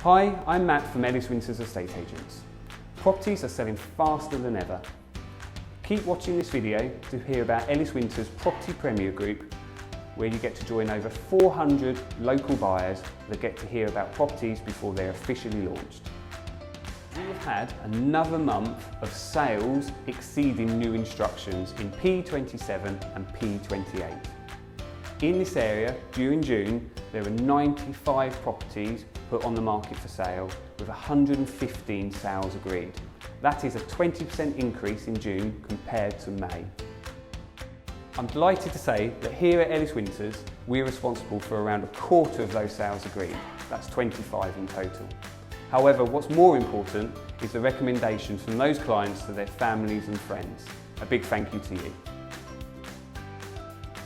Hi, I'm Matt from Ives Estate Agents. Properties are selling faster than ever. Keep watching this video to hear about Ellis Winter's Property Premier Group, where you get to join over 400 local buyers that get to hear about properties before they're officially launched. We've had another month of sales exceeding new instructions in P27 and P28. In this area, during June, there were 95 properties put on the market for sale with 115 sales agreed. That is a 20% increase in June compared to May. I'm delighted to say that here at Ellis Winters, we're responsible for around a quarter of those sales agreed. That's 25 in total. However, what's more important is the recommendations from those clients to their families and friends. A big thank you to you.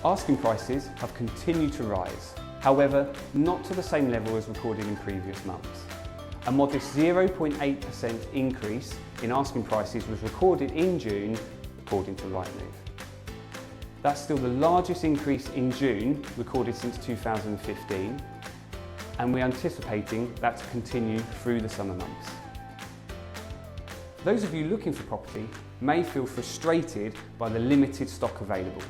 Asking prices have continued to rise, however, not to the same level as recorded in previous months. A modest 0.8% increase in asking prices was recorded in June, according to Rightmove. That's still the largest increase in June recorded since 2015, and we're anticipating that to continue through the summer months. Those of you looking for property may feel frustrated by the limited stock available.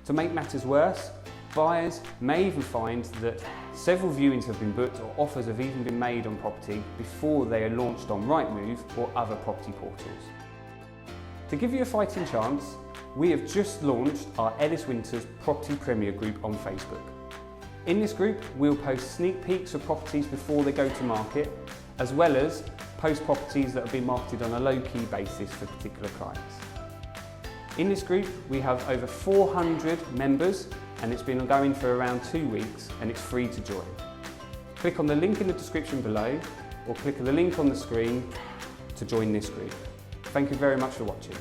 To make matters worse, buyers may even find that several viewings have been booked or offers have even been made on property before they are launched on Rightmove or other property portals. To give you a fighting chance, we have just launched our Ellis Winters Property Premier Group on Facebook. In this group, we'll post sneak peeks of properties before they go to market, as well as post properties that have been marketed on a low-key basis for particular clients. In this group, we have over 400 members, and it's been going for around 2 weeks, and it's free to join. Click on the link in the description below, or click on the link on the screen to join this group. Thank you very much for watching.